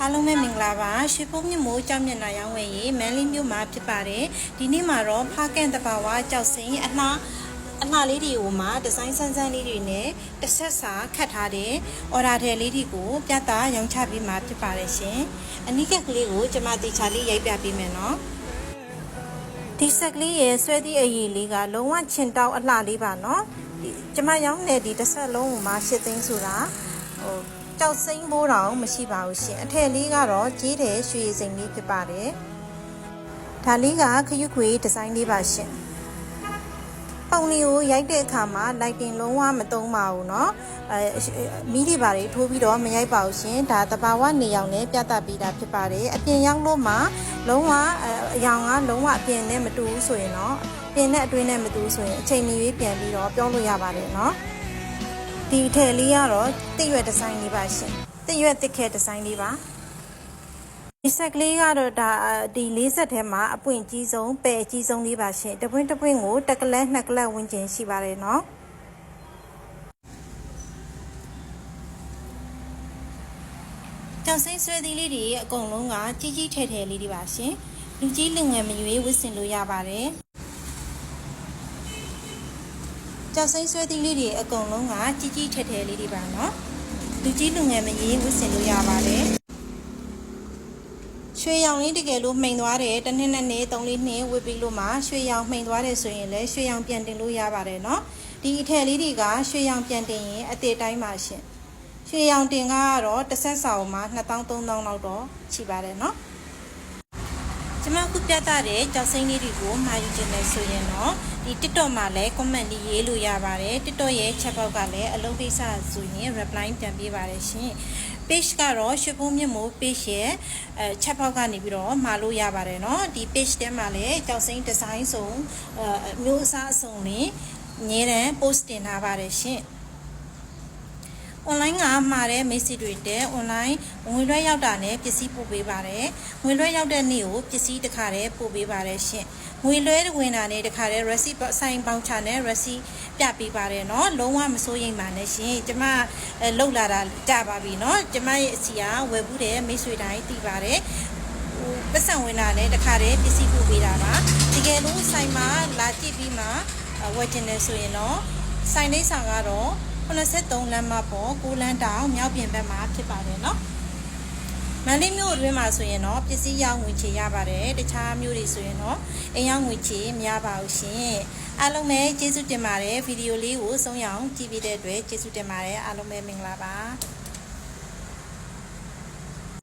အားလုံးပဲမင်္ဂလာပါရွှေဖုံးမြမိုးကြောက်မျက်နှာရောင်းဝယ်ရေးမန်လေးမြို့မှာဖြစ်ပါတယ်ဒီနေ့မှာတော့ဖားကန်တဘာဝကြောက်စိမ်းအလှလေးတွေကိုမှဒီဇိုင်းဆန်းဆန်းလေးတွေနဲ့တစ်ဆက်စာခတ်ထားတဲ့အော်ဒါတယ်လေးတွေကိုပြသရောင်းချပေးမှာဖြစ်ပါတယ်ရှင်အနိကက်ကလေးကိုကျွန်မတေချာလေးရိုက်ပြပေးမယ်နော်ဒီဆက်ကလေးရဲ့ဆွဲသည့်အရည်လေးကလုံးဝချင်တောက်အလှလေးပါနော်ကျွန်မရောင်းတဲ့ဒီတစ်ဆက်လုံးကိုမှ8သိန်းဆိုတာကြောက်စိမ်းမိုးတောင်မရှိပါဘူးရှင်အထက်လေးကတော့ကြီးတယ်ရွှေစိမ်းလေးဖြစ်ပါတယ်ဒါလေးကခရုခွေဒီဇိုင်းလေးပါရှင်ပုံလေးကိုရိုက်တဲ့အခါမှာ lighting လုံးဝမသုံးပါဘူးเนาะမီးတွေပါတွေထိုးပြီးတော့မရိုက်ပါဘူးရှင်ဒါတဘာဝနေရောင်နဲ့ပြသပေးတာဖြစ်ပါတယ်အပြင်ရောက်လို့မှလုံးဝအရောင်ကလုံးဝအပြင်နဲ့မတူဘူးဆိုရင်เนาะပြင်နဲ့အတွင်းနဲ့မတူဆိုရင်အချိန်မီရွေးပြန်ပြီးတော့ပြောလို့ရပါတယ်เนาะဒီအထည်လေးကတော့တစ်ရွက်ဒီဇိုင်းလေးပါရှင်တစ်ရွက်တစ်ခဲဒီဇိုင်းလေးပါဒီဆက်ကလေးကတော့ဒါဒီ40ထဲမှာအပွင့်ကြီးဆုံးပယ်အကြီးဆုံးလေးပါရှင်တပွင့်ကိုတက်ကလက်နှစ်ကလက်ဝန်းကျင်ရှိပါတယ်เนาะကြောင်စိမ်းဆွဲသီးလေးတွေအကုန်လုံးကကြီးကြီးထဲထဲလေးတွေပါရှင်လူကြီးလူငယ်မရွေးဝတ်ဆင်လို့ရပါတယ်ကြောက်စိမ်းဆွဲသီးလေးတွေအကုန်လုံးကကြီးကြီးထဲထဲလေးတွေပါနော်လူကြီးလူငယ်မရေးဝတ်ဆင်လို့ရပါတယ်ရွှေရောင်လေးတကယ်လို့မှိန်သွားတယ်တစ်နှစ်နဲ့3 4နှစ်ဝတ်ပြီးလို့မှရွှေရောင်မှိန်သွားတယ်ဆိုရင်လည်းရွှေရောင်ပြန်တင်လို့ရပါတယ်နော်ဒီအထည်လေးတွေကရွှေရောင်ပြန်တင်ရင်အသေးတိုင်းပါရှင်ရွှေရောင်တင်ကတော့တစ်ဆက်စာမှာ2000 3000လောက်တော့ရှိပါတယ်နော်ကျွန်မခုပြသတဲ့ကြောက်စိမ်းလေးတွေကိုမှာယူခြင်းနဲ့ဆိုရင်တော့ဒီ TikTok မှာလည်း comment လေးရေးလို့ရပါတယ် TikTok ရဲ့ chat box ကလည်းအလုပ်ကိစ္စဆိုရင် reply ပြန်ပေးပါတယ်ရှင် page ကတော့ရွှေဖုံးမြမိုး page ရဲ့ chat box ကနေပြီးတော့မှာလို့ရပါတယ်เนาะဒီ page ထဲမှာလည်းကြောက်စိမ်း design စုံမျိုးအစားအစုံလေးအများတန်း post တင်ထားပါတယ်ရှင် online ကမှာတဲ့ message တွေတဲ့ online ငွေလွှဲရောက်တာနဲ့ပစ္စည်းပို့ပေးပါတယ်ငွေလွှဲရောက်တဲ့နေ့ကိုပစ္စည်းတစ်ခါတည်းပို့ပေးပါတယ်ရှင်ငွေလွှဲဝင်တာနဲ့တစ်ခါတည်း receipt ဆိုင်ပေါင်ချနဲ့ receipt ပြပေးပါတယ်เนาะလုံးဝမစိုးရိမ်ပါနဲ့ရှင်ကျမလောက်လာတာကြပါပြီเนาะကျမရဲ့အစီအဝယ်ဘူးတဲ့မိတ်ဆွေတိုင်းတည်ပါတယ်ပတ်စံဝင်တာနဲ့တစ်ခါတည်းပစ္စည်းပို့ပေးတာပါတကယ်လို့ဆိုင်မှာလာကြည့်ပြီးမှဝယ်ချင်တယ်ဆိုရင်တော့ဆိုင်လေးဆောင်ကတော့83လမ်းမပေါ်6လမ်းတောင်မြောက်ပြင်ဘက်မှာဖြစ်ပါတယ်เนาะမန္တလေးမြို့အတွင်းမှာဆိုရင်တော့ပစ္စည်းရောင်းငွေချေရပါတယ်တခြားမြို့တွေဆိုရင်တော့အိမ်ရောင်းငွေချေမရပါဘူးရှင်အားလုံးပဲကျေးဇူးတင်ပါတယ်ဗီဒီယိုလေးကိုဆုံးအောင်ကြည့်ပြီးတဲ့အတွက်ကျေးဇူးတင်ပါတယ်အားလုံးပဲမင်္ဂလာပါ